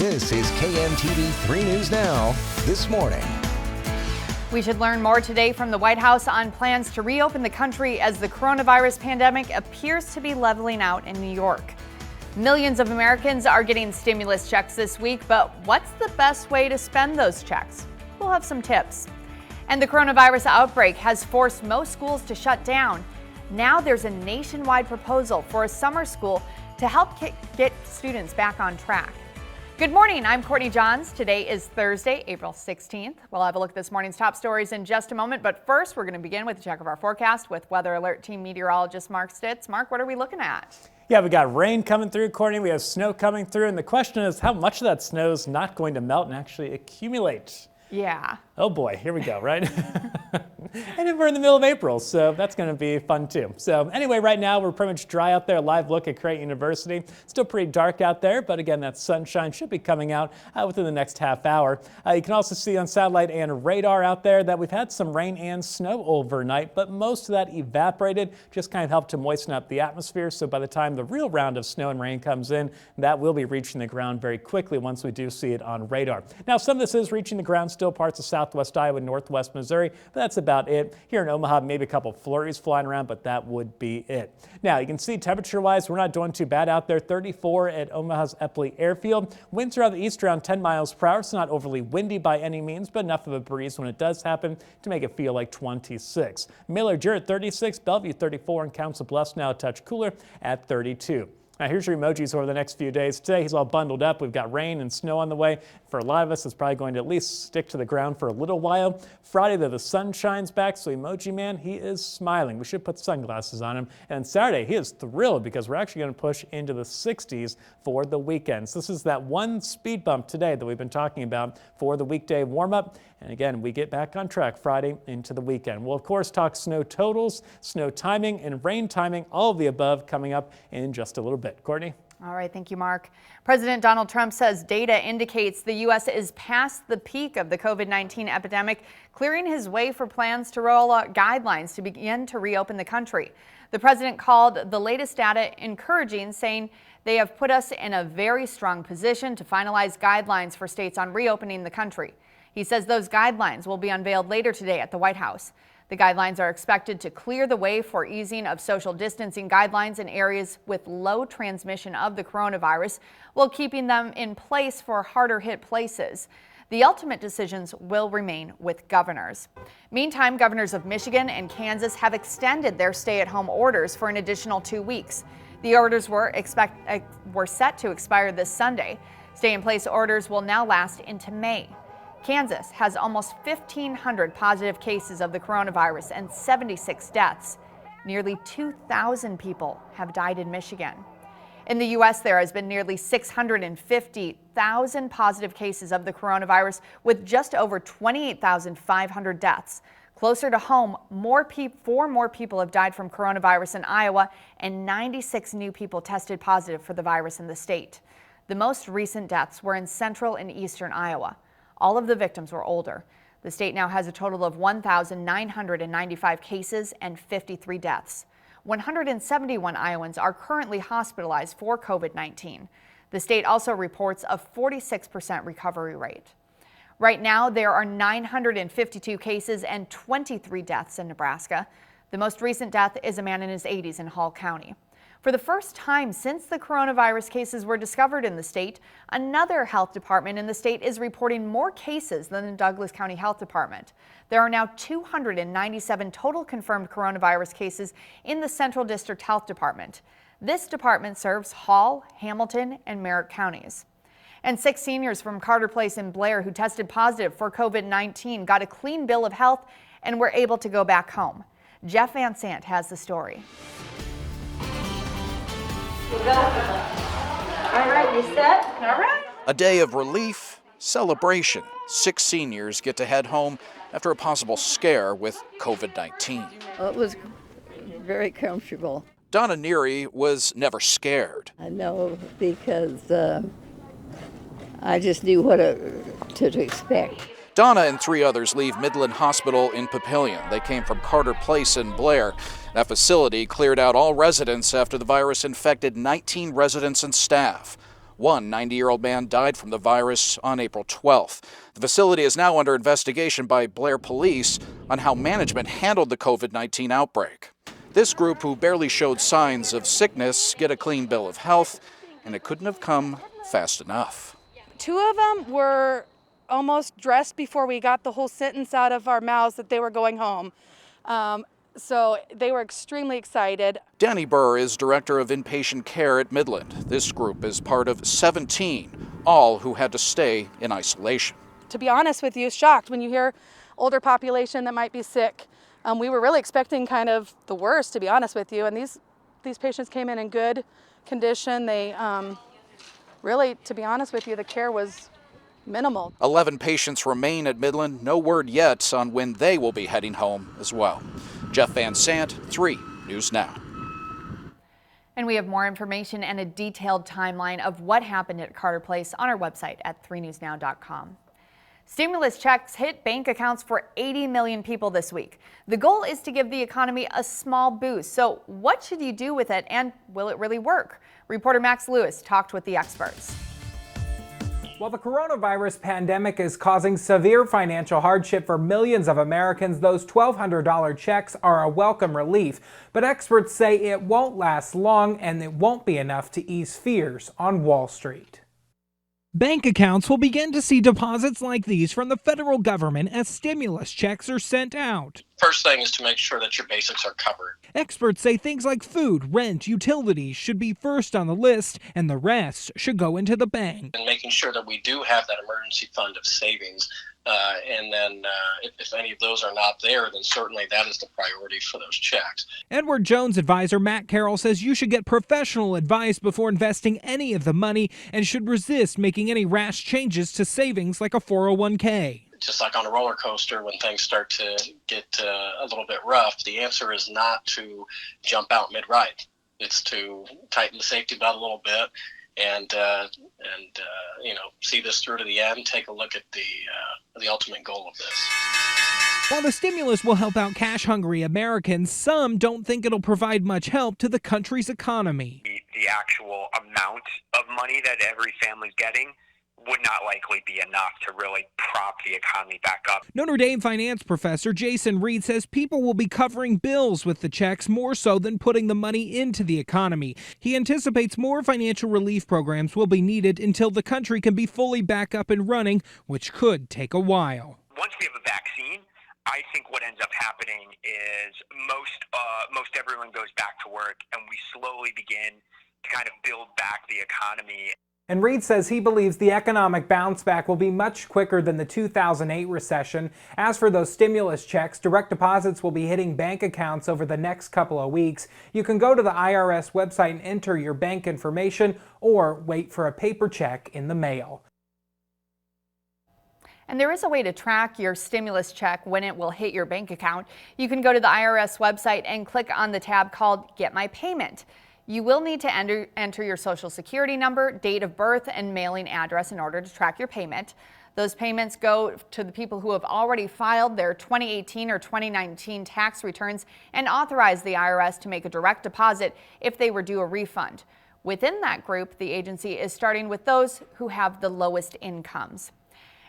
This is KMTV 3 News Now, this morning. We should learn more today from the White House on plans to reopen the country as the coronavirus pandemic appears to be leveling out in New York. Millions of Americans are getting stimulus checks this week, but what's the best way to spend those checks? We'll have some tips. And the coronavirus outbreak has forced most schools to shut down. Now there's a nationwide proposal for a summer school to help get students back on track. Good morning, I'm Courtney Johns. Today is Thursday, April 16th. We'll have a look at this morning's top stories in just a moment, but first we're going to begin with a check of our forecast with Weather Alert Team meteorologist Mark Stitz. Mark, what are we looking at? Yeah, we got rain coming through, Courtney. We have snow coming through, and the question is how much of that snow is not going to melt and actually accumulate? Yeah. Oh boy, here we go, right? And then we're in the middle of April, so that's going to be fun too. So anyway, right now we're pretty much dry out there. Live look at Creighton University. Still pretty dark out there, but again, that sunshine should be coming out within the next half hour. You can also see on satellite and radar out there that we've had some rain and snow overnight, but most of that evaporated, just kind of helped to moisten up the atmosphere. So by the time the real round of snow and rain comes in, that will be reaching the ground very quickly once we do see it on radar. Now, some of this is reaching the ground, still parts of southwest Iowa, northwest Missouri, but that's about it. Here in Omaha, maybe a couple flurries flying around, but that would be it. Now, you can see temperature-wise, we're not doing too bad out there. 34 at Omaha's Eppley Airfield. Winds are out of the east around 10 miles per hour. It's not overly windy by any means, but enough of a breeze when it does happen to make it feel like 26. Miller Jarrett 36, Bellevue 34, and Council Bluffs now a touch cooler at 32. Now, here's your emojis over the next few days. Today, he's all bundled up. We've got rain and snow on the way. For a lot of us, it's probably going to at least stick to the ground for a little while. Friday, though, the sun shines back, so Emoji Man, he is smiling. We should put sunglasses on him. And Saturday, he is thrilled because we're actually going to push into the 60s for the weekend. So this is that one speed bump today that we've been talking about for the weekday warm-up. And again, we get back on track Friday into the weekend. We'll, of course, talk snow totals, snow timing, and rain timing, all of the above coming up in just a little bit. Courtney? All right, thank you, Mark. President Donald Trump says data indicates the U.S. is past the peak of the COVID-19 epidemic, clearing his way for plans to roll out guidelines to begin to reopen the country. The president called the latest data encouraging, saying they have put us in a very strong position to finalize guidelines for states on reopening the country. He says those guidelines will be unveiled later today at the White House. The guidelines are expected to clear the way for easing of social distancing guidelines in areas with low transmission of the coronavirus, while keeping them in place for harder hit places. The ultimate decisions will remain with governors. Meantime, governors of Michigan and Kansas have extended their stay-at-home orders for an additional 2 weeks. The orders were set to expire this Sunday. Stay-in-place orders will now last into May. Kansas has almost 1,500 positive cases of the coronavirus and 76 deaths. Nearly 2,000 people have died in Michigan. In the U.S., there has been nearly 650,000 positive cases of the coronavirus, with just over 28,500 deaths. Closer to home, 4 more people have died from coronavirus in Iowa, and 96 new people tested positive for the virus in the state. The most recent deaths were in central and eastern Iowa. All of the victims were older. The state now has a total of 1,995 cases and 53 deaths. 171 Iowans are currently hospitalized for COVID-19. The state also reports a 46% recovery rate. Right now, there are 952 cases and 23 deaths in Nebraska. The most recent death is a man in his 80s in Hall County. For the first time since the coronavirus cases were discovered in the state, another health department in the state is reporting more cases than the Douglas County Health Department. There are now 297 total confirmed coronavirus cases in the Central District Health Department. This department serves Hall, Hamilton, and Merritt counties. And 6 seniors from Carter Place in Blair who tested positive for COVID-19 got a clean bill of health and were able to go back home. Jeff Van Sant has the story. All right, you set? All right. A day of relief, celebration. 6 seniors get to head home after a possible scare with COVID-19. It was very comfortable. Donna Neary was never scared. I know because I just knew what to expect. Donna and 3 others leave Midland Hospital in Papillion. They came from Carter Place in Blair. That facility cleared out all residents after the virus infected 19 residents and staff. One 90-year-old man died from the virus on April 12th. The facility is now under investigation by Blair police on how management handled the COVID-19 outbreak. This group, who barely showed signs of sickness, get a clean bill of health, and it couldn't have come fast enough. Two of them were almost dressed before we got the whole sentence out of our mouths that they were going home. So they were extremely excited. Danny Burr is director of inpatient care at Midland. This group is part of 17, all who had to stay in isolation. To be honest with you, shocked when you hear older population that might be sick. We were really expecting kind of the worst, to be honest with you, and these patients came in good condition. They really, to be honest with you, the care was minimal. 11 patients remain at Midland. No word yet on when they will be heading home as well. Jeff Van Sant, 3 News Now. And we have more information and a detailed timeline of what happened at Carter Place on our website at 3newsnow.com. Stimulus checks hit bank accounts for 80 million people this week. The goal is to give the economy a small boost. So what should you do with it, and will it really work? Reporter Max Lewis talked with the experts. While the coronavirus pandemic is causing severe financial hardship for millions of Americans, those $1,200 checks are a welcome relief. But experts say it won't last long and it won't be enough to ease fears on Wall Street. Bank accounts will begin to see deposits like these from the federal government as stimulus checks are sent out. First thing is to make sure that your basics are covered. Experts say things like food, rent, utilities should be first on the list, and the rest should go into the bank. And making sure that we do have that emergency fund of savings. And then if any of those are not there, then certainly that is the priority for those checks. Edward Jones advisor Matt Carroll says you should get professional advice before investing any of the money and should resist making any rash changes to savings like a 401k. Just like on a roller coaster, when things start to get a little bit rough, the answer is not to jump out mid-ride. It's to tighten the safety belt a little bit and see this through to the end. Take a look at the ultimate goal of this. While the stimulus will help out cash-hungry Americans, some don't think it'll provide much help to the country's economy. The actual amount of money that every family's getting would not likely be enough to really prop the economy back up. Notre Dame finance professor Jason Reed says people will be covering bills with the checks more so than putting the money into the economy. He anticipates more financial relief programs will be needed until the country can be fully back up and running, which could take a while. Once we have a vaccine, I think what ends up happening is most everyone goes back to work and we slowly begin to kind of build back the economy. And Reed says he believes the economic bounce back will be much quicker than the 2008 recession. As for those stimulus checks, direct deposits will be hitting bank accounts over the next couple of weeks. You can go to the IRS website and enter your bank information or wait for a paper check in the mail. And there is a way to track your stimulus check when it will hit your bank account. You can go to the IRS website and click on the tab called Get My Payment. You will need to enter your social security number, date of birth, and mailing address in order to track your payment. Those payments go to the people who have already filed their 2018 or 2019 tax returns and authorize the IRS to make a direct deposit if they were due a refund. Within that group, the agency is starting with those who have the lowest incomes.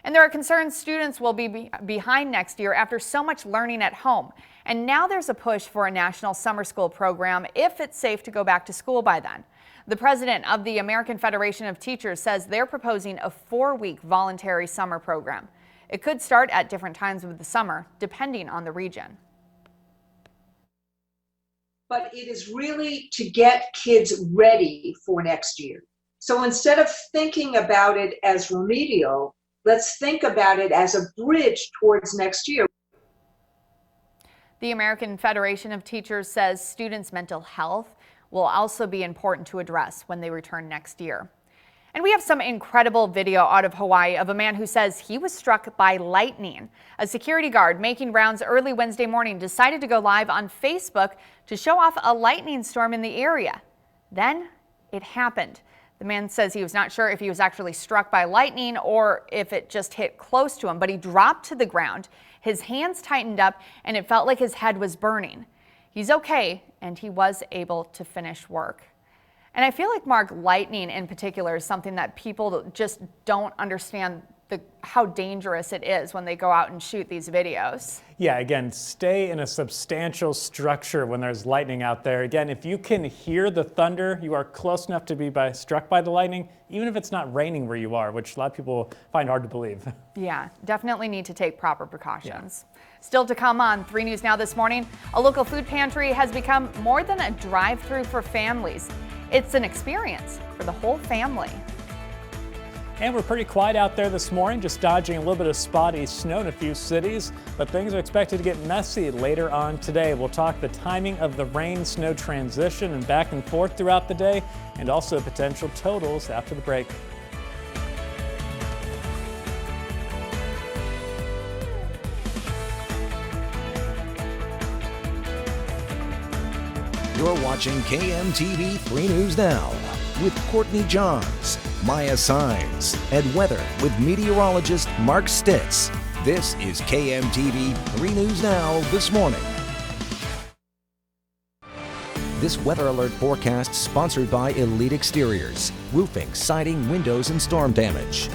And there are concerns students will be behind next year after so much learning at home. And now there's a push for a national summer school program if it's safe to go back to school by then. The president of the American Federation of Teachers says they're proposing a 4-week voluntary summer program. It could start at different times of the summer, depending on the region. But it is really to get kids ready for next year. So instead of thinking about it as remedial, let's think about it as a bridge towards next year. The American Federation of Teachers says students' mental health will also be important to address when they return next year. And we have some incredible video out of Hawaii of a man who says he was struck by lightning. A security guard making rounds early Wednesday morning decided to go live on Facebook to show off a lightning storm in the area. Then it happened. The man says he was not sure if he was actually struck by lightning or if it just hit close to him, but he dropped to the ground. His hands tightened up and it felt like his head was burning. He's okay, and he was able to finish work. And I feel like, Mark, lightning in particular is something that people just don't understand how dangerous it is when they go out and shoot these videos. Yeah, again, stay in a substantial structure when there's lightning out there. Again, if you can hear the thunder, you are close enough to be struck by the lightning, even if it's not raining where you are, which a lot of people find hard to believe. Yeah, definitely need to take proper precautions. Yeah. Still to come on 3 News Now this morning, a local food pantry has become more than a drive-through for families. It's an experience for the whole family. And we're pretty quiet out there this morning, just dodging a little bit of spotty snow in a few cities, but things are expected to get messy later on today. We'll talk the timing of the rain-snow transition and back and forth throughout the day, and also potential totals after the break. You're watching KMTV 3 News Now with Courtney Johns, Maya Sines, and weather with meteorologist Mark Stitz. This is KMTV 3 News Now this morning. This weather alert forecast sponsored by Elite Exteriors, roofing, siding, windows, and storm damage.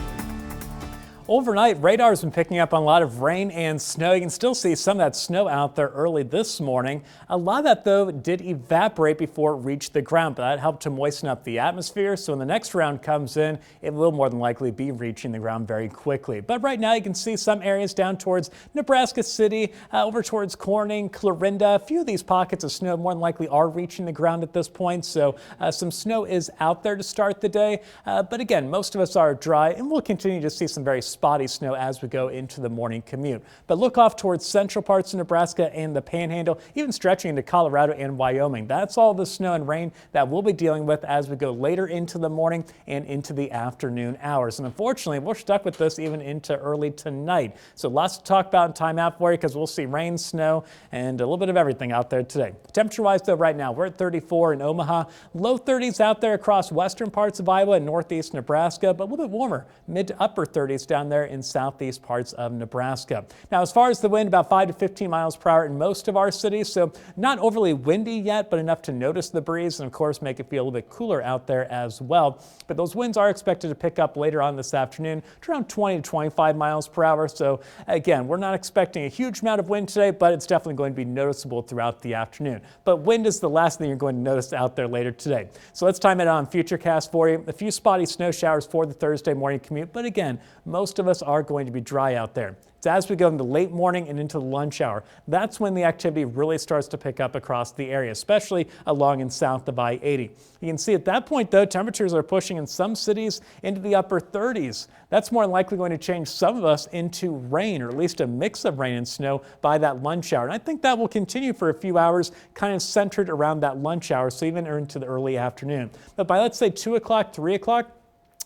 Overnight, radar has been picking up on a lot of rain and snow. You can still see some of that snow out there early this morning. A lot of that, though, did evaporate before it reached the ground, but that helped to moisten up the atmosphere. So when the next round comes in, it will more than likely be reaching the ground very quickly. But right now, you can see some areas down towards Nebraska City, over towards Corning, Clarinda. A few of these pockets of snow more than likely are reaching the ground at this point. So some snow is out there to start the day. But again, most of us are dry, and we'll continue to see some very spotty snow as we go into the morning commute. But look off towards central parts of Nebraska and the Panhandle, even stretching into Colorado and Wyoming. That's all the snow and rain that we'll be dealing with as we go later into the morning and into the afternoon hours. And unfortunately, we're stuck with this even into early tonight. So lots to talk about in time out for you, because we'll see rain, snow, and a little bit of everything out there today. Temperature-wise, though, right now, we're at 34 in Omaha. Low 30s out there across western parts of Iowa and northeast Nebraska, but a little bit warmer, mid to upper 30s down there in southeast parts of Nebraska. Now, as far as the wind, about 5 to 15 miles per hour in most of our cities, so not overly windy yet, but enough to notice the breeze and, of course, make it feel a little bit cooler out there as well. But those winds are expected to pick up later on this afternoon to around 20 to 25 miles per hour. So, again, we're not expecting a huge amount of wind today, but it's definitely going to be noticeable throughout the afternoon. But wind is the last thing you're going to notice out there later today. So let's time it on Futurecast for you. A few spotty snow showers for the Thursday morning commute, but again, most of us are going to be dry out there. It's as we go into late morning and into the lunch hour. That's when the activity really starts to pick up across the area, especially along and south of I-80. You can see at that point, though, temperatures are pushing in some cities into the upper 30s. That's more than likely going to change some of us into rain, or at least a mix of rain and snow by that lunch hour. And I think that will continue for a few hours, kind of centered around that lunch hour, so even into the early afternoon. But by, let's say, 2 o'clock, 3 o'clock,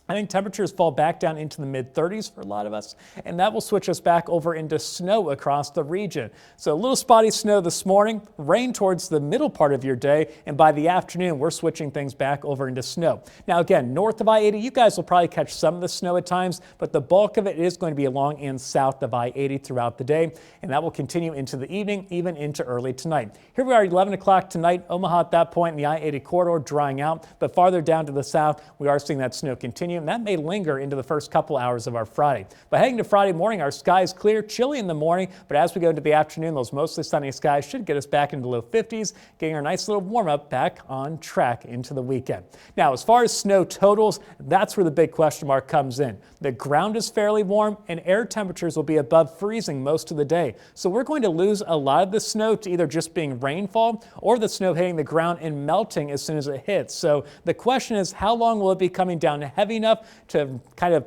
I think temperatures fall back down into the mid-30s for a lot of us, and that will switch us back over into snow across the region. So a little spotty snow this morning, rain towards the middle part of your day, and by the afternoon, we're switching things back over into snow. Now again, north of I-80, you guys will probably catch some of the snow at times, but the bulk of it is going to be along and south of I-80 throughout the day, and that will continue into the evening, even into early tonight. Here we are at 11 o'clock tonight, Omaha at that point in the I-80 corridor drying out, but farther down to the south, we are seeing that snow continue. And that may linger into the first couple hours of our Friday. But heading to Friday morning, our skies clear, chilly in the morning, but as we go into the afternoon, those mostly sunny skies should get us back into the low 50s, getting our nice little warm up back on track into the weekend. Now, as far as snow totals, that's where the big question mark comes in. The ground is fairly warm, and air temperatures will be above freezing most of the day. So we're going to lose a lot of the snow to either just being rainfall or the snow hitting the ground and melting as soon as it hits. So the question is, how long will it be coming down heavy enough to kind of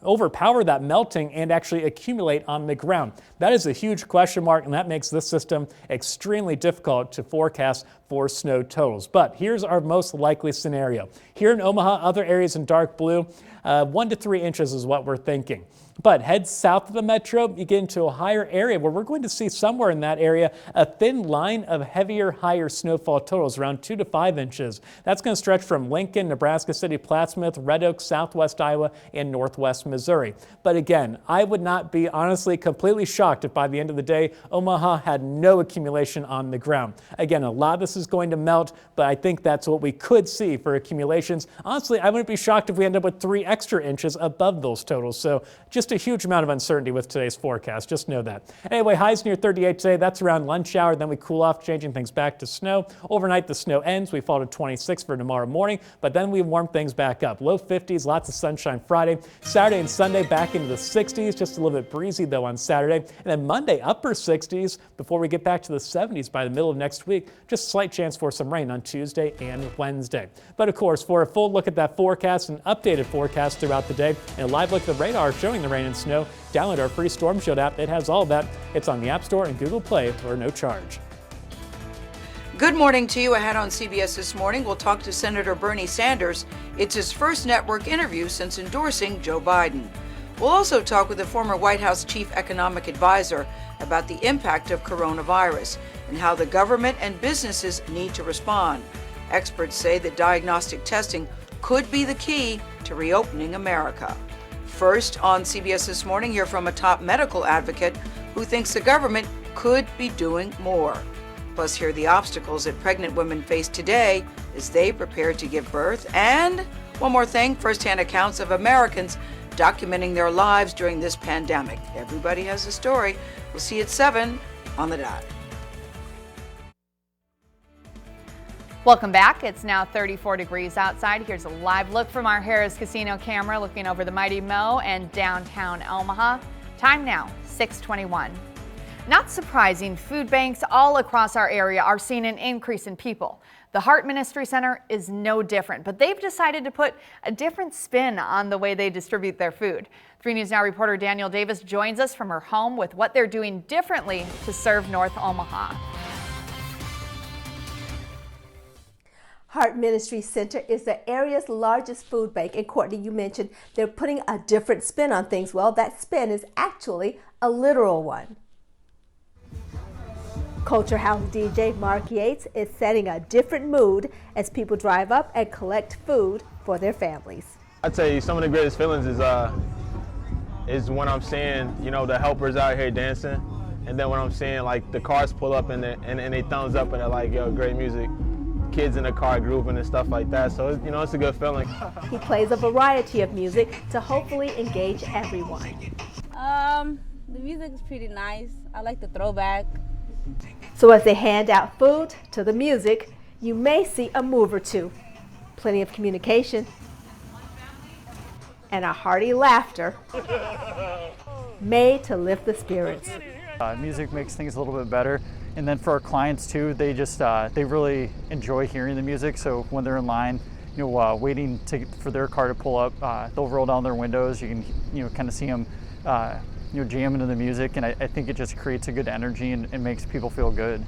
overpower that melting and actually accumulate on the ground? That is a huge question mark, and that makes this system extremely difficult to forecast for snow totals. But here's our most likely scenario. Here in Omaha, other areas in dark blue, 1 to 3 inches is what we're thinking. But head south of the metro, you get into a higher area where we're going to see somewhere in that area a thin line of heavier, higher snowfall totals, around 2 to 5 inches. That's going to stretch from Lincoln, Nebraska City, Plattsmouth, Red Oak, southwest Iowa, and northwest Missouri. But again, I would not be honestly completely shocked if by the end of the day, Omaha had no accumulation on the ground. Again, a lot of the this is going to melt, but I think that's what we could see for accumulations. Honestly, I wouldn't be shocked if we end up with 3 extra inches above those totals. So just a huge amount of uncertainty with today's forecast. Just know that. Anyway, highs near 38 today. That's around lunch hour. Then we cool off, changing things back to snow. Overnight, the snow ends. We fall to 26 for tomorrow morning, but then we warm things back up. Low 50s, lots of sunshine Friday. Saturday and Sunday back into the 60s. Just a little bit breezy though on Saturday. And then Monday, upper 60s before we get back to the 70s by the middle of next week. Just a slight chance for some rain on Tuesday and Wednesday. But of course, for a full look at that forecast and updated forecast throughout the day and a live look at the radar showing the rain and snow, download our free Storm Shield app. It has all of that. It's on the App Store and Google Play for no charge. Good morning to you. Ahead on CBS This Morning, we'll talk to Senator Bernie Sanders. It's his first network interview since endorsing Joe Biden. We'll also talk with the former White House chief economic advisor about the impact of coronavirus and how the government and businesses need to respond. Experts say that diagnostic testing could be the key to reopening America. First on CBS This Morning, hear from a top medical advocate who thinks the government could be doing more. Plus, hear the obstacles that pregnant women face today as they prepare to give birth. And one more thing, firsthand accounts of Americans documenting their lives during this pandemic. Everybody has a story. We'll see you at 7 on the dot. Welcome back. It's now 34 degrees outside. Here's a live look from our Harrah's Casino camera looking over the Mighty Mo and downtown Omaha. Time now, 6:21. Not surprising, food banks all across our area are seeing an increase in people. The Heart Ministry Center is no different, but they've decided to put a different spin on the way they distribute their food. 3 News Now reporter Danielle Davis joins us from her home with what they're doing differently to serve North Omaha. Heart Ministry Center is the area's largest food bank. And Courtney, you mentioned they're putting a different spin on things. Well, that spin is actually a literal one. Culture House DJ Mark Yates is setting a different mood as people drive up and collect food for their families. I'd tell you some of the greatest feelings is when I'm seeing, the helpers out here dancing, and then when I'm seeing like the cars pull up and they thumbs up and they're like, yo, great music. Kids in the car grooving and stuff like that. So, it's a good feeling. He plays a variety of music to hopefully engage everyone. The music is pretty nice. I like the throwback. So as they hand out food to the music, you may see a move or two. Plenty of communication and a hearty laughter made to lift the spirits. Music makes things a little bit better. And then for our clients too, they just they really enjoy hearing the music. So when they're in line, waiting for their car to pull up, they'll roll down their windows. You can kind of see them jamming to the music, and I think it just creates a good energy and makes people feel good.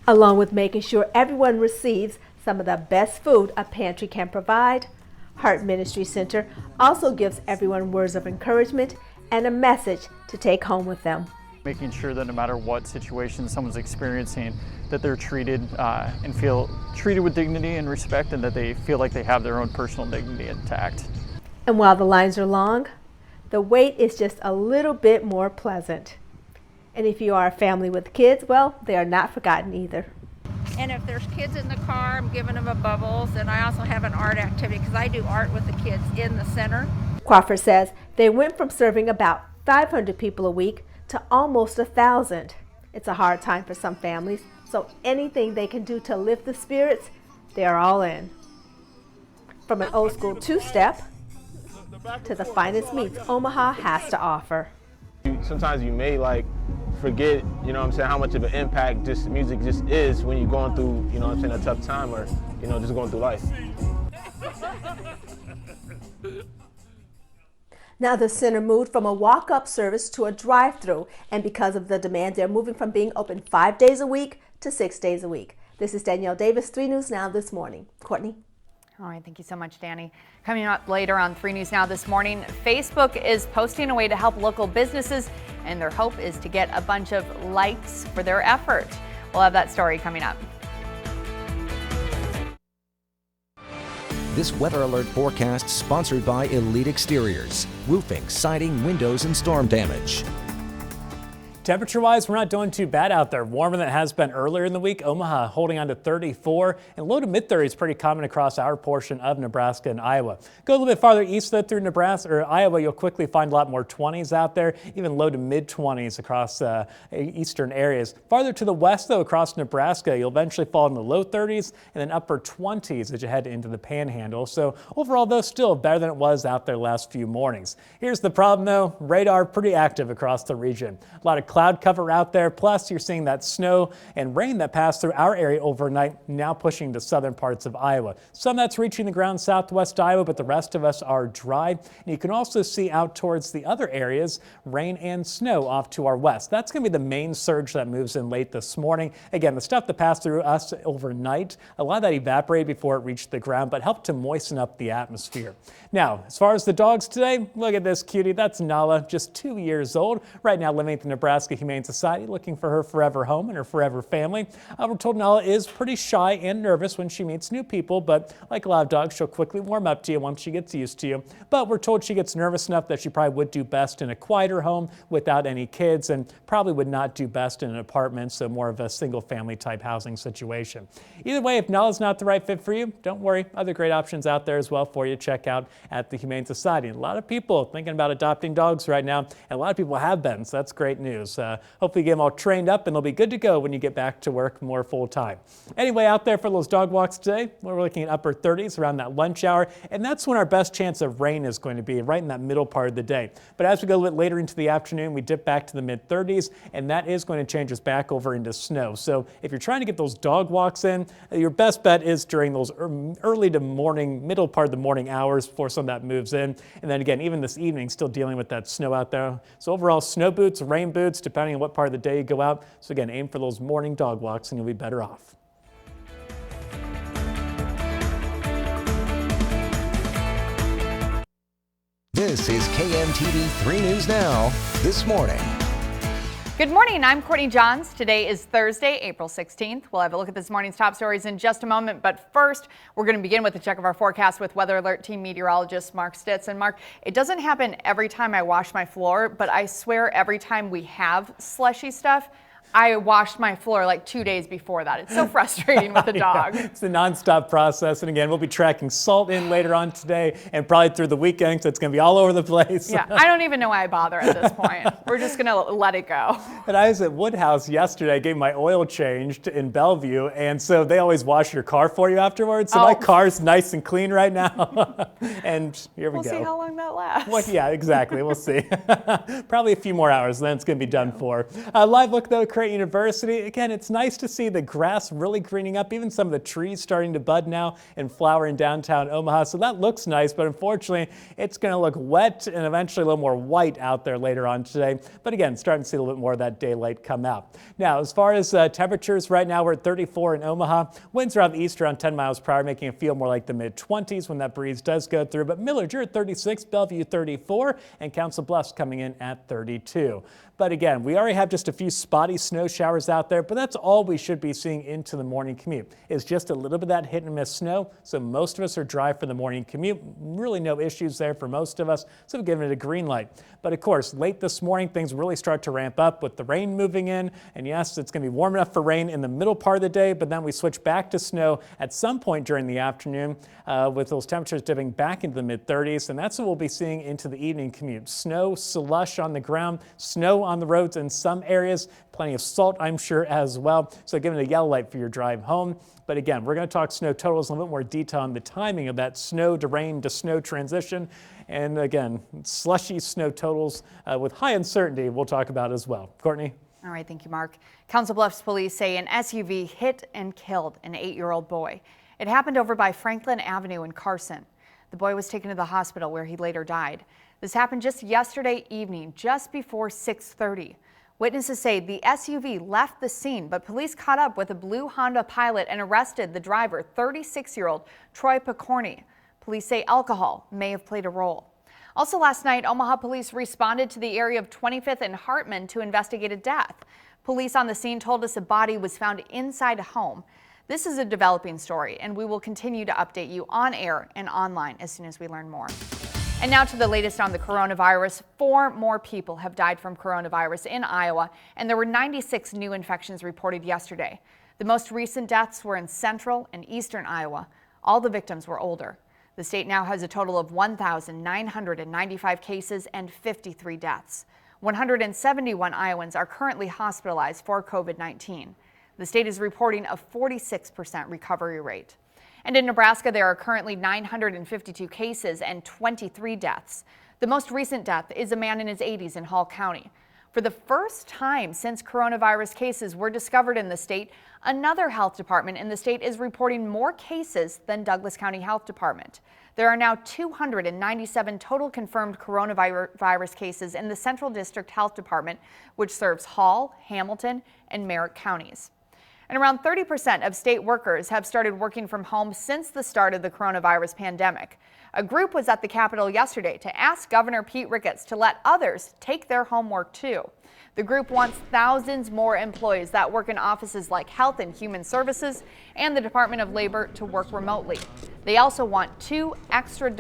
Along with making sure everyone receives some of the best food a pantry can provide, Heart Ministry Center also gives everyone words of encouragement and a message to take home with them. Making sure that no matter what situation someone's experiencing, that they're treated and feel treated with dignity and respect, and that they feel like they have their own personal dignity intact. And while the lines are long, the wait is just a little bit more pleasant. And if you are a family with kids, well, they are not forgotten either. And if there's kids in the car, I'm giving them a bubbles. And I also have an art activity because I do art with the kids in the center. Crawford says they went from serving about 500 people a week to almost 1,000. It's a hard time for some families, so anything they can do to lift the spirits, they are all in. From an old school two-step to the finest meats Omaha has to offer. Sometimes you may forget, how much of an impact just music just is when you're going through, a tough time or, just going through life. Now the center moved from a walk-up service to a drive-through, and because of the demand, they're moving from being open 5 days a week to 6 days a week. This is Danielle Davis, 3 News Now This Morning. Courtney? All right, thank you so much, Danny. Coming up later on 3 News Now This Morning, Facebook is posting a way to help local businesses, and their hope is to get a bunch of likes for their effort. We'll have that story coming up. This weather alert forecast sponsored by Elite Exteriors, roofing, siding, windows, and storm damage. Temperature-wise, we're not doing too bad out there. Warmer than it has been earlier in the week. Omaha holding on to 34, and low to mid-30s pretty common across our portion of Nebraska and Iowa. Go a little bit farther east though through Nebraska or Iowa, you'll quickly find a lot more 20s out there, even low to mid-20s across eastern areas. Farther to the west though, across Nebraska, you'll eventually fall in the low 30s and then upper 20s as you head into the Panhandle. So overall though, still better than it was out there last few mornings. Here's the problem though, radar pretty active across the region. A lot of cloud cover out there, plus you're seeing that snow and rain that passed through our area overnight, now pushing to southern parts of Iowa. Some that's reaching the ground southwest Iowa, but the rest of us are dry. And you can also see out towards the other areas, rain and snow off to our west. That's going to be the main surge that moves in late this morning. Again, the stuff that passed through us overnight, a lot of that evaporated before it reached the ground, but helped to moisten up the atmosphere. Now, as far as the dogs today, look at this cutie. That's Nala, just 2 years old, right now living at the Nebraska Humane Society, looking for her forever home and her forever family. We're told Nala is pretty shy and nervous when she meets new people, but like a lot of dogs, she'll quickly warm up to you once she gets used to you. But we're told she gets nervous enough that she probably would do best in a quieter home without any kids, and probably would not do best in an apartment, so more of a single family type housing situation. Either way, if Nala's not the right fit for you, don't worry. Other great options out there as well for you to check out at the Humane Society. A lot of people thinking about adopting dogs right now, and a lot of people have been, so that's great news. Hopefully you get them all trained up and they'll be good to go when you get back to work more full time. Anyway, out there for those dog walks today, we're looking at upper 30s around that lunch hour, and that's when our best chance of rain is going to be, right in that middle part of the day. But as we go a little bit later into the afternoon, we dip back to the mid 30s, and that is going to change us back over into snow. So if you're trying to get those dog walks in, your best bet is during those early to morning, middle part of the morning hours before some of that moves in. And then again, even this evening, still dealing with that snow out there. So overall, snow boots, rain boots, depending on what part of the day you go out. So again, aim for those morning dog walks and you'll be better off. This is KMTV 3 News Now, this morning. Good morning, I'm Courtney Johns. Today is Thursday, April 16th. We'll have a look at this morning's top stories in just a moment, but first, we're going to begin with a check of our forecast with Weather Alert Team meteorologist Mark Stitz. And Mark, it doesn't happen every time I wash my floor, but I swear every time we have slushy stuff, I washed my floor like 2 days before that. It's so frustrating with the dog. Yeah, it's a nonstop process. And again, we'll be tracking salt in later on today and probably through the weekend, so it's going to be all over the place. Yeah, I don't even know why I bother at this point. We're just going to let it go. And I was at Woodhouse yesterday, I gave my oil changed in Bellevue, and so they always wash your car for you afterwards. So my car's nice and clean right now. And here we go. We'll see how long that lasts. Well, yeah, exactly. We'll see. Probably a few more hours, then it's going to be done for. Live look, though, Creighton University. Again, it's nice to see the grass really greening up, even some of the trees starting to bud now and flower in downtown Omaha. So that looks nice, but unfortunately, it's going to look wet and eventually a little more white out there later on today. But again, starting to see a little bit more of that daylight come out. Now, as far as temperatures, right now we're at 34 in Omaha. Winds around the east around 10 miles per hour, making it feel more like the mid-20s when that breeze does go through. But Millard, you're at 36, Bellevue 34, and Council Bluffs coming in at 32. But again, we already have just a few spotty snow showers out there, but that's all we should be seeing into the morning commute is just a little bit of that hit and miss snow. So most of us are dry for the morning commute. Really no issues there for most of us. So we're giving it a green light. But of course, late this morning, things really start to ramp up with the rain moving in. And yes, it's going to be warm enough for rain in the middle part of the day, but then we switch back to snow at some point during the afternoon with those temperatures dipping back into the mid-30s. And that's what we'll be seeing into the evening commute. Snow, slush on the ground, snow on the roads in some areas, plenty of salt, I'm sure, as well. So giving it a yellow light for your drive home. But again, we're going to talk snow totals in a little bit more detail on the timing of that snow to rain to snow transition. And again, slushy snow totals with high uncertainty we'll talk about as well. Courtney? All right, thank you, Mark. Council Bluffs police say an SUV hit and killed an 8-year-old boy. It happened over by Franklin Avenue in Carson. The boy was taken to the hospital where he later died. This happened just yesterday evening, just before 6:30. Witnesses say the SUV left the scene, but police caught up with a blue Honda Pilot and arrested the driver, 36-year-old Troy Picorni. Police say alcohol may have played a role. Also last night, Omaha police responded to the area of 25th and Hartman to investigate a death. Police on the scene told us a body was found inside a home. This is a developing story, and we will continue to update you on air and online as soon as we learn more. And now to the latest on the coronavirus. 4 more people have died from coronavirus in Iowa, and there were 96 new infections reported yesterday. The most recent deaths were in central and eastern Iowa. All the victims were older. The state now has a total of 1,995 cases and 53 deaths. 171 Iowans are currently hospitalized for COVID-19. The state is reporting a 46% recovery rate. And in Nebraska, there are currently 952 cases and 23 deaths. The most recent death is a man in his 80s in Hall County. For the first time since coronavirus cases were discovered in the state, another health department in the state is reporting more cases than Douglas County Health Department. There are now 297 total confirmed coronavirus cases in the Central District Health Department, which serves Hall, Hamilton, and Merritt counties. And around 30% of state workers have started working from home since the start of the coronavirus pandemic. A group was at the Capitol yesterday to ask Governor Pete Ricketts to let others take their homework too. The group wants thousands more employees that work in offices like Health and Human Services and the Department of Labor to work remotely. They also want $2 extra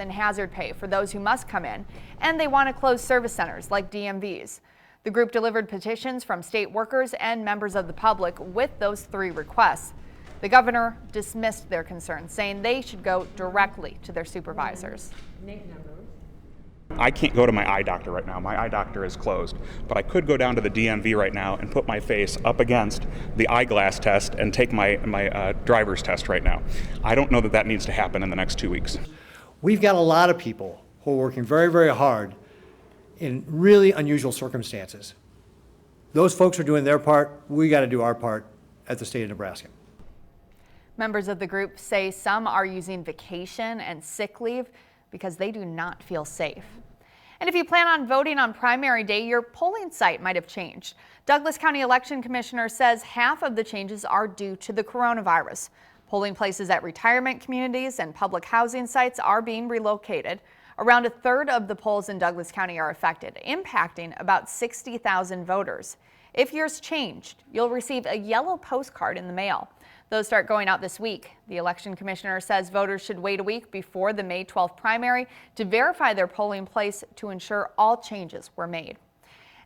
in hazard pay for those who must come in, and they want to close service centers like DMVs. The group delivered petitions from state workers and members of the public with those 3 requests. The governor dismissed their concerns, saying they should go directly to their supervisors. I can't go to my eye doctor right now. My eye doctor is closed. But I could go down to the DMV right now and put my face up against the eyeglass test and take my driver's test right now. I don't know that that needs to happen in the next 2 weeks. We've got a lot of people who are working very, very hard in really unusual circumstances. Those folks are doing their part. We got to do our part at the state of Nebraska. Members of the group say some are using vacation and sick leave because they do not feel safe. And if you plan on voting on primary day, your polling site might have changed. Douglas County Election Commissioner says half of the changes are due to the coronavirus. Polling places at retirement communities and public housing sites are being relocated. Around 1/3 of the polls in Douglas County are affected, impacting about 60,000 voters. If yours changed, you'll receive a yellow postcard in the mail. Those start going out this week. The election commissioner says voters should wait a week before the May 12th primary to verify their polling place to ensure all changes were made.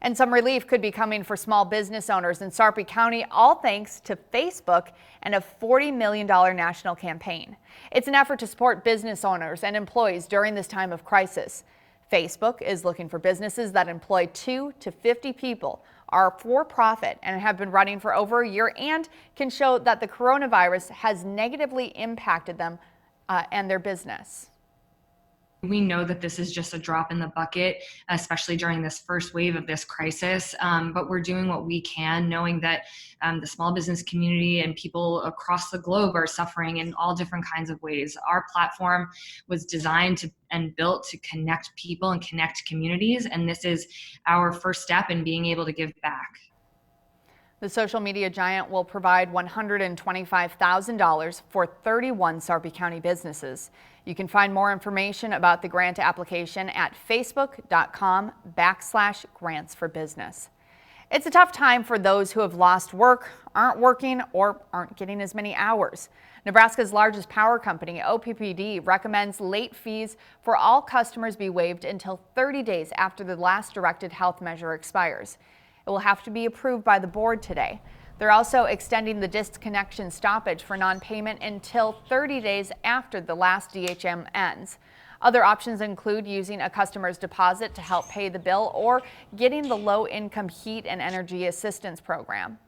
And some relief could be coming for small business owners in Sarpy County, all thanks to Facebook and a $40 million national campaign. It's an effort to support business owners and employees during this time of crisis. Facebook is looking for businesses that employ 2 to 50 people, are for profit, and have been running for over a year and can show that the coronavirus has negatively impacted them and their business. We know that this is just a drop in the bucket, especially during this first wave of this crisis, but we're doing what we can, knowing that the small business community and people across the globe are suffering in all different kinds of ways. Our platform was designed to and built to connect people and connect communities, and this is our first step in being able to give back. The social media giant will provide $125,000 for 31 Sarpy County businesses. You can find more information about the grant application at facebook.com/grants for business. It's a tough time for those who have lost work, aren't working, or aren't getting as many hours. Nebraska's largest power company, OPPD, recommends late fees for all customers be waived until 30 days after the last directed health measure expires. It will have to be approved by the board today. They're also extending the disconnection stoppage for non-payment until 30 days after the last DHM ends. Other options include using a customer's deposit to help pay the bill or getting the low-income heat and energy assistance program.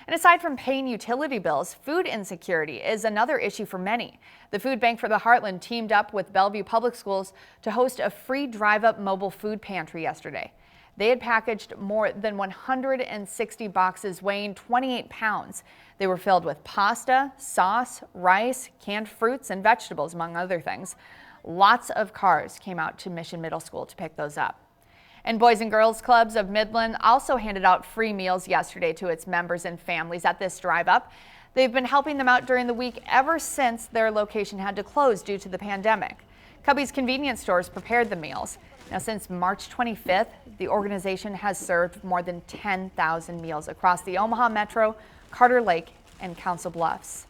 And aside from paying utility bills, food insecurity is another issue for many. The Food Bank for the Heartland teamed up with Bellevue Public Schools to host a free drive-up mobile food pantry yesterday. They had packaged more than 160 boxes weighing 28 pounds. They were filled with pasta, sauce, rice, canned fruits, and vegetables, among other things. Lots of cars came out to Mission Middle School to pick those up. And Boys and Girls Clubs of Midland also handed out free meals yesterday to its members and families at this drive-up. They've been helping them out during the week ever since their location had to close due to the pandemic. Cubby's convenience stores prepared the meals. Now, since March 25th, the organization has served more than 10,000 meals across the Omaha Metro, Carter Lake, and Council Bluffs.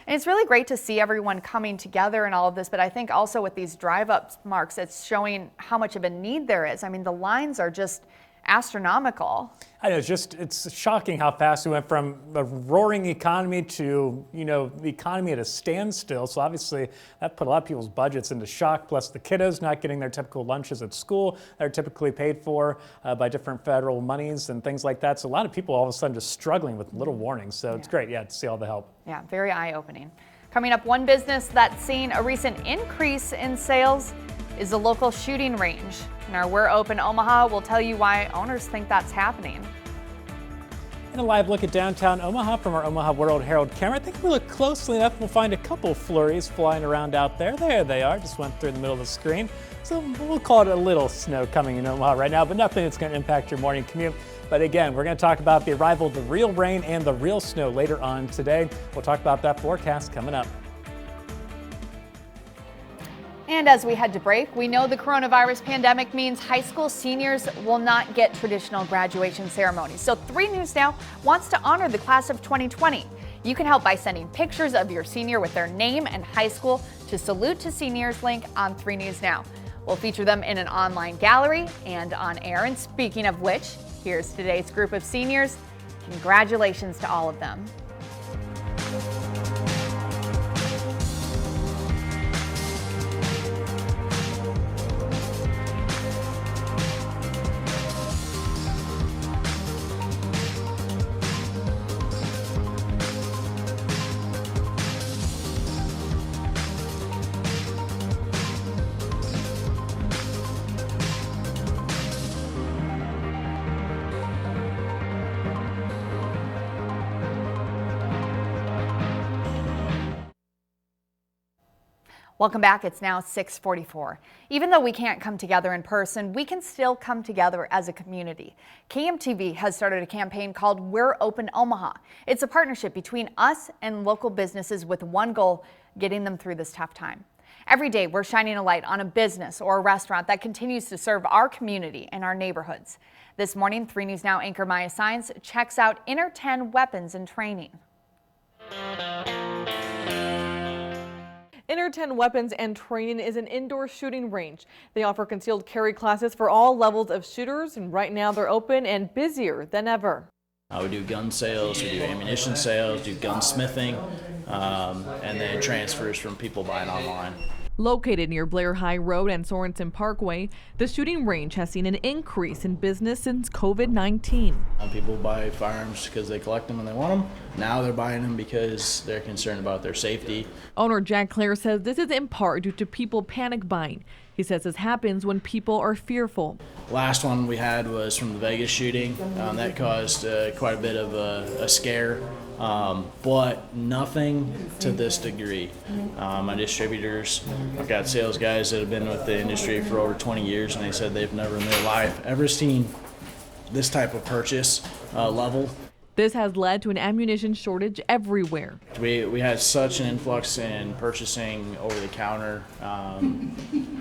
And it's really great to see everyone coming together and all of this, but I think also with these drive-up marks, it's showing how much of a need there is. I mean, the lines are just astronomical. I know, it's shocking how fast we went from a roaring economy to, the economy at a standstill. So obviously that put a lot of people's budgets into shock, plus the kiddos not getting their typical lunches at school that are typically paid for by different federal monies and things like that. So a lot of people all of a sudden just struggling with little warning. So it's great, to see all the help. Yeah, very eye-opening. Coming up, one business that's seen a recent increase in sales is the local shooting range. In our We're Open Omaha, we'll tell you why owners think that's happening. And a live look at downtown Omaha from our Omaha World Herald camera. I think if we look closely enough, we'll find a couple flurries flying around out there. There they are, just went through the middle of the screen. So we'll call it a little snow coming in Omaha right now, but nothing that's going to impact your morning commute. But again, we're going to talk about the arrival of the real rain and the real snow later on today. We'll talk about that forecast coming up. And as we head to break, we know the coronavirus pandemic means high school seniors will not get traditional graduation ceremonies. So 3 News Now wants to honor the class of 2020. You can help by sending pictures of your senior with their name and high school to Salute to Seniors link on 3 News Now. We'll feature them in an online gallery and on air. And speaking of which, here's today's group of seniors. Congratulations to all of them. Welcome back. It's now 6:44. Even though we can't come together in person, we can still come together as a community. KMTV has started a campaign called We're Open Omaha. It's a partnership between us and local businesses with one goal, getting them through this tough time. Every day, we're shining a light on a business or a restaurant that continues to serve our community and our neighborhoods. This morning, 3 News Now anchor Maya Saenz checks out Inner 10 Weapons and Training. Inner 10 Weapons and Training is an indoor shooting range. They offer concealed carry classes for all levels of shooters, and right now they're open and busier than ever. We do gun sales, we do ammunition sales, do gunsmithing, and then transfers from people buying online. Located near Blair High Road and Sorensen Parkway, the shooting range has seen an increase in business since COVID-19. People buy firearms because they collect them and they want them. Now they're buying them because they're concerned about their safety. Owner Jack Clare says this is in part due to people panic buying. He says this happens when people are fearful. Last one we had was from the Vegas shooting. That caused quite a bit of a scare, but nothing to this degree. My distributors, I've got sales guys that have been with the industry for over 20 years, and they said they've never in their life ever seen this type of purchase level. This has led to an ammunition shortage everywhere. We had such an influx in purchasing over the counter.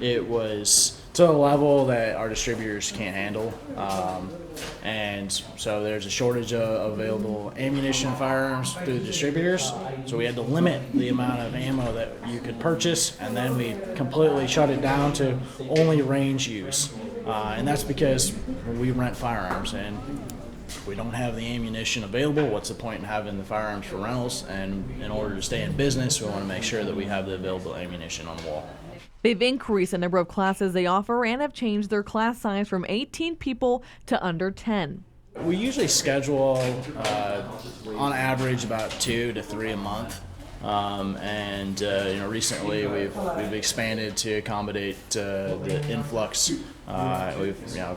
It was to a level that our distributors can't handle. And so there's a shortage of available ammunition firearms through the distributors. So we had to limit the amount of ammo that you could purchase, and then we completely shut it down to only range use. And that's because we rent firearms, and if we don't have the ammunition available, what's the point in having the firearms for rentals? And in order to stay in business, we want to make sure that we have the available ammunition on the wall. They've increased the number of classes they offer and have changed their class size from 18 people to under 10. We usually schedule, on average, about 2 to 3 a month. Recently we've expanded to accommodate the influx.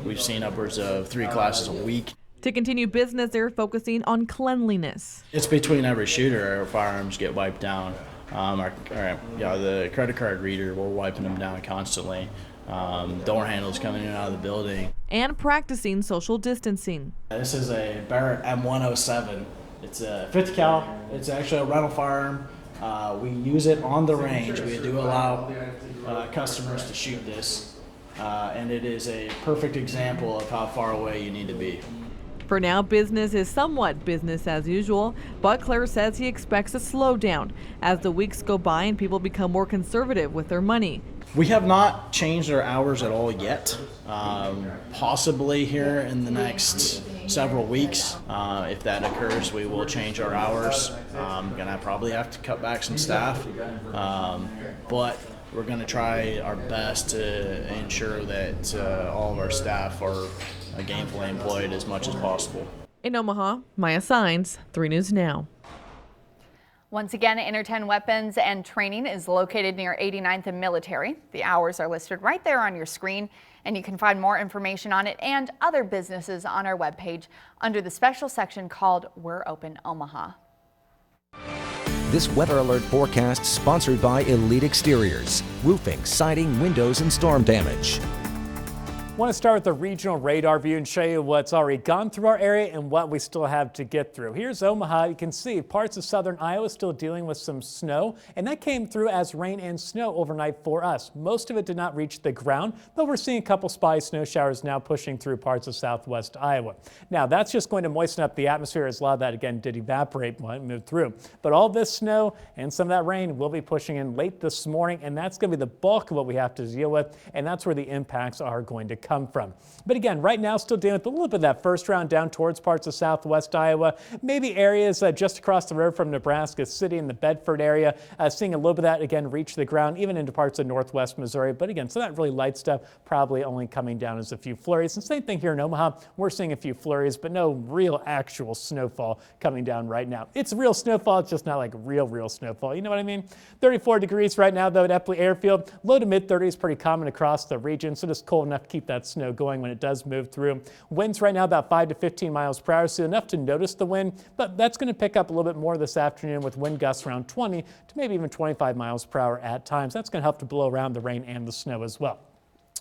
We've seen upwards of 3 classes a week. To continue business, they're focusing on cleanliness. It's between every shooter our firearms get wiped down. The credit card reader, we're wiping them down constantly. Door handles coming in and out of the building. And practicing social distancing. This is a Barrett M107. It's a 50 cal. It's actually a rental firearm. We use it on the range. We do allow customers to shoot this. And it is a perfect example of how far away you need to be. For now, business is somewhat business as usual, but Claire says he expects a slowdown as the weeks go by and people become more conservative with their money. We have not changed our hours at all yet. Possibly here in the next several weeks. If that occurs, we will change our hours. Gonna probably have to cut back some staff, but we're gonna try our best to ensure that all of our staff are gainfully employed as much as possible. In Omaha, Maya Signs, 3 News Now. Once again, Inter10 Weapons and Training is located near 89th and Military. The hours are listed right there on your screen, and you can find more information on it and other businesses on our webpage under the special section called We're Open Omaha. This weather alert forecast sponsored by Elite Exteriors, roofing, siding, windows, and storm damage. I want to start with the regional radar view and show you what's already gone through our area and what we still have to get through. Here's Omaha. You can see parts of southern Iowa still dealing with some snow, and that came through as rain and snow overnight for us. Most of it did not reach the ground, but we're seeing a couple spotty snow showers now pushing through parts of southwest Iowa. Now that's just going to moisten up the atmosphere as a lot of that again did evaporate when it moved through. But all this snow and some of that rain will be pushing in late this morning, and that's going to be the bulk of what we have to deal with, and that's where the impacts are going to come from. But again, right now still dealing with a little bit of that first round down towards parts of southwest Iowa, maybe areas just across the river from Nebraska City in the Bedford area, seeing a little bit of that again reach the ground, even into parts of northwest Missouri. But again, some of that really light stuff probably only coming down as a few flurries. And same thing here in Omaha, we're seeing a few flurries, but no real actual snowfall coming down right now. It's real snowfall, it's just not like real snowfall. You know what I mean? 34 degrees right now though at Epley Airfield, low to mid 30s, pretty common across the region, so just cold enough to keep that snow going when it does move through. Winds right now about 5 to 15 miles per hour, so enough to notice the wind, but that's going to pick up a little bit more this afternoon with wind gusts around 20 to maybe even 25 miles per hour at times. That's going to help to blow around the rain and the snow as well.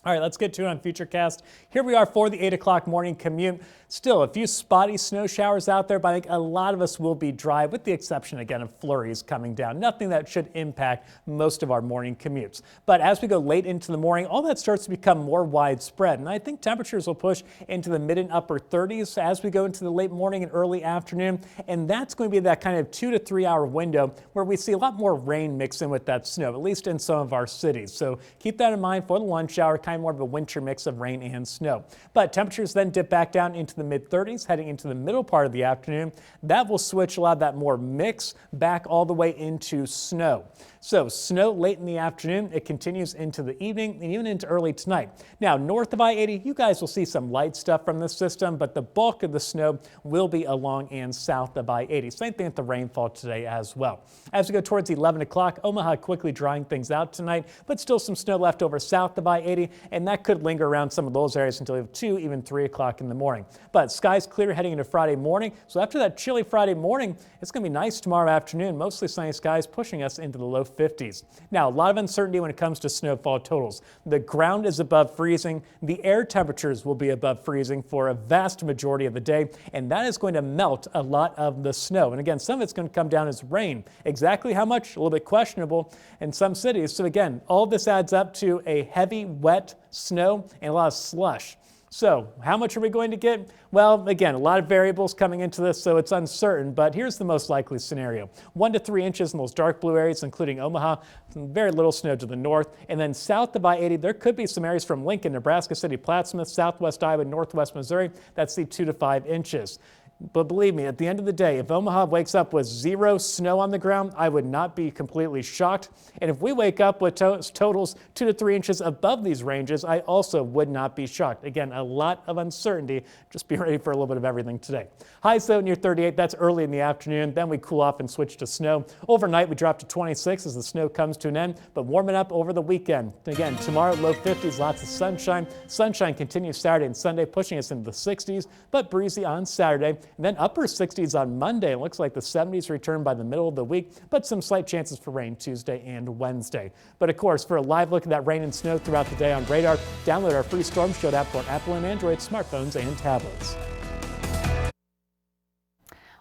All right, let's get to it on Futurecast. Here we are for the 8 o'clock morning commute. Still a few spotty snow showers out there, but I think a lot of us will be dry with the exception again of flurries coming down. Nothing that should impact most of our morning commutes. But as we go late into the morning, all that starts to become more widespread. And I think temperatures will push into the mid and upper 30s as we go into the late morning and early afternoon. And that's going to be that kind of 2 to 3 hour window where we see a lot more rain mix in with that snow, at least in some of our cities. So keep that in mind for the lunch hour, kind of more of a winter mix of rain and snow. But temperatures then dip back down into the mid 30s heading into the middle part of the afternoon. That will switch a lot of that more mix back all the way into snow. So snow late in the afternoon, it continues into the evening and even into early tonight. Now north of I-80, you guys will see some light stuff from this system, but the bulk of the snow will be along and south of I-80. Same thing with the rainfall today as well. As we go towards 11 o'clock, Omaha quickly drying things out tonight, but still some snow left over south of I-80, and that could linger around some of those areas until 2, even 3 o'clock in the morning. But skies clear heading into Friday morning. So after that chilly Friday morning, it's going to be nice tomorrow afternoon, mostly sunny skies pushing us into the low 50s. Now, a lot of uncertainty when it comes to snowfall totals. The ground is above freezing. The air temperatures will be above freezing for a vast majority of the day, and that is going to melt a lot of the snow. And again, some of it's going to come down as rain. Exactly how much? A little bit questionable in some cities. So again, all this adds up to a heavy, wet snow and a lot of slush. So how much are we going to get? Well, again, a lot of variables coming into this, so it's uncertain, but here's the most likely scenario. 1 to 3 inches in those dark blue areas, including Omaha, very little snow to the north. And then south of I-80, there could be some areas from Lincoln, Nebraska City, Plattsmouth, southwest Iowa, northwest Missouri. That's the 2 to 5 inches. But believe me, at the end of the day, if Omaha wakes up with 0 snow on the ground, I would not be completely shocked. And if we wake up with totals 2 to 3 inches above these ranges, I also would not be shocked. Again, a lot of uncertainty. Just be ready for a little bit of everything today. Highs though near 38, that's early in the afternoon. Then we cool off and switch to snow. Overnight, we drop to 26 as the snow comes to an end, but warming up over the weekend. Again, tomorrow, low 50s, lots of sunshine. Sunshine continues Saturday and Sunday, pushing us into the 60s, but breezy on Saturday. And then upper 60s on Monday. It looks like the 70s return by the middle of the week, but some slight chances for rain Tuesday and Wednesday. But of course, for a live look at that rain and snow throughout the day on radar, download our free Storm Shield app for Apple and Android smartphones and tablets.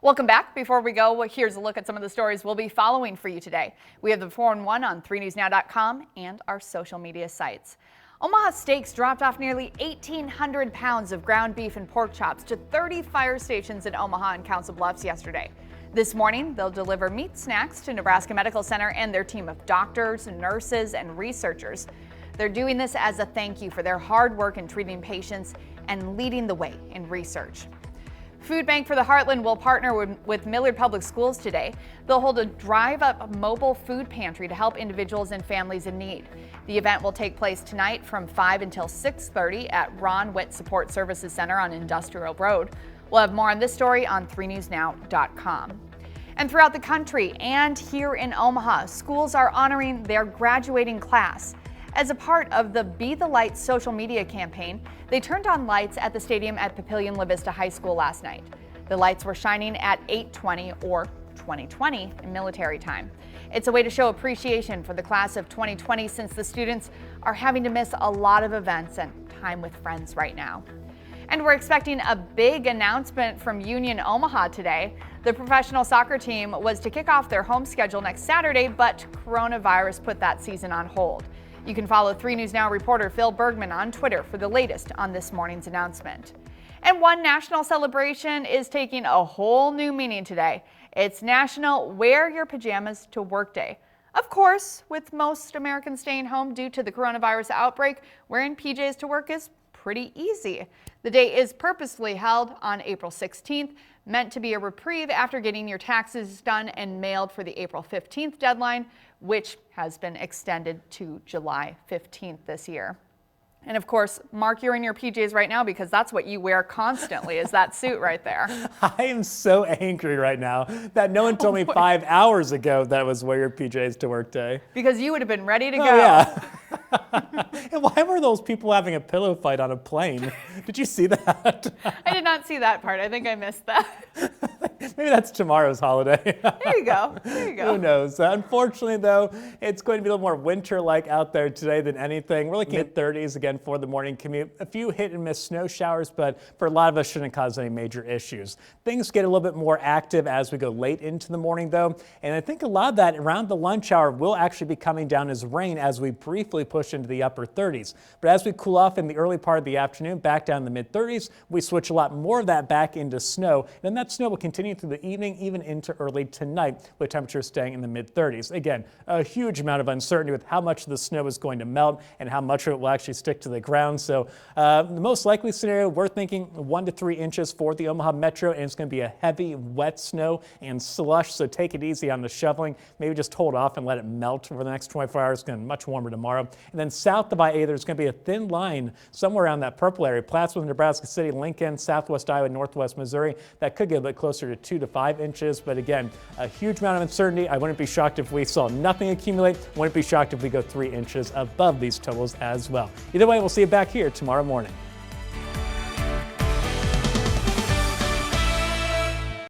Welcome back. Before we go, here's a look at some of the stories we'll be following for you today. We have the 4-in-1 on 3newsnow.com and our social media sites. Omaha Steaks dropped off nearly 1,800 pounds of ground beef and pork chops to 30 fire stations in Omaha and Council Bluffs yesterday. This morning, they'll deliver meat snacks to Nebraska Medical Center and their team of doctors, nurses, and researchers. They're doing this as a thank you for their hard work in treating patients and leading the way in research. Food Bank for the Heartland will partner with Millard Public Schools today. They'll hold a drive-up mobile food pantry to help individuals and families in need. The event will take place tonight from 5 until 6:30 at Ron Witt Support Services Center on Industrial Road. We'll have more on this story on 3newsnow.com. And throughout the country and here in Omaha, schools are honoring their graduating class. As a part of the Be the Light social media campaign, they turned on lights at the stadium at Papillion La Vista High School last night. The lights were shining at 8:20 or 2020 in military time. It's a way to show appreciation for the class of 2020 since the students are having to miss a lot of events and time with friends right now. And we're expecting a big announcement from Union Omaha today. The professional soccer team was to kick off their home schedule next Saturday, but coronavirus put that season on hold. You can follow 3 News Now reporter Phil Bergman on Twitter for the latest on this morning's announcement. And one national celebration is taking a whole new meaning today. It's National Wear Your Pajamas to Work Day. Of course, with most Americans staying home due to the coronavirus outbreak, wearing PJs to work is pretty easy. The day is purposely held on April 16th, meant to be a reprieve after getting your taxes done and mailed for the April 15th deadline, which has been extended to July 15th this year. And of course, Mark, you're in your PJs right now because that's what you wear constantly is that suit right there. I am so angry right now that no one told me 5 hours ago that it was wear your PJs to work day. Because you would have been ready to go. Yeah. And why were those people having a pillow fight on a plane? Did you see that? I did not see that part. I think I missed that. Maybe that's tomorrow's holiday. There you go. There you go. Who knows? Unfortunately, though, it's going to be a little more winter-like out there today than anything. We're looking at 30s again for the morning commute. A few hit-and-miss snow showers, but for a lot of us, shouldn't cause any major issues. Things get a little bit more active as we go late into the morning, though, and I think a lot of that around the lunch hour will actually be coming down as rain as we briefly push into the upper 30s. But as we cool off in the early part of the afternoon, back down in the mid-30s, we switch a lot more of that back into snow. Then that snow will continue through the evening, even into early tonight, with temperatures staying in the mid-30s. Again, a huge amount of uncertainty with how much of the snow is going to melt and how much of it will actually stick to the ground. So the most likely scenario, we're thinking 1 to 3 inches for the Omaha Metro, and it's going to be a heavy, wet snow and slush. So take it easy on the shoveling. Maybe just hold off and let it melt over the next 24 hours. It's going to be much warmer tomorrow. And then south of I-80, there's going to be a thin line somewhere around that purple area. Plattsburgh, Nebraska City, Lincoln, southwest Iowa, northwest Missouri. That could get a bit closer to 2 to 5 inches. But again, a huge amount of uncertainty. I wouldn't be shocked if we saw nothing accumulate. Wouldn't be shocked if we go 3 inches above these totals as well. Either way, we'll see you back here tomorrow morning.